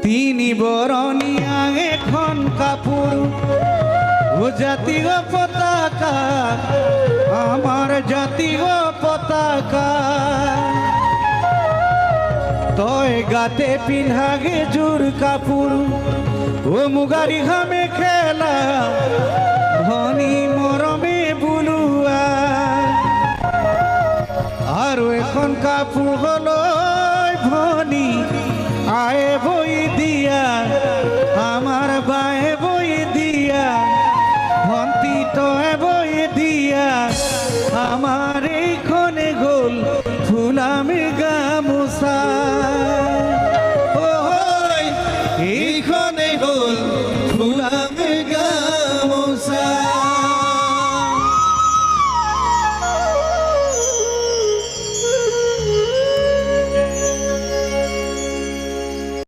তিনি বরণিয়া এখন কাপড় ও জাতীয় পতাকা আমার জাতীয় পতাকা তয় গাতে পিন্হাগে জোর কাপড় ও মুগারি ঘামে খেলা ধনী মরমে বুলুয়া আর এখন কাপড় হলো ভনি আয়ে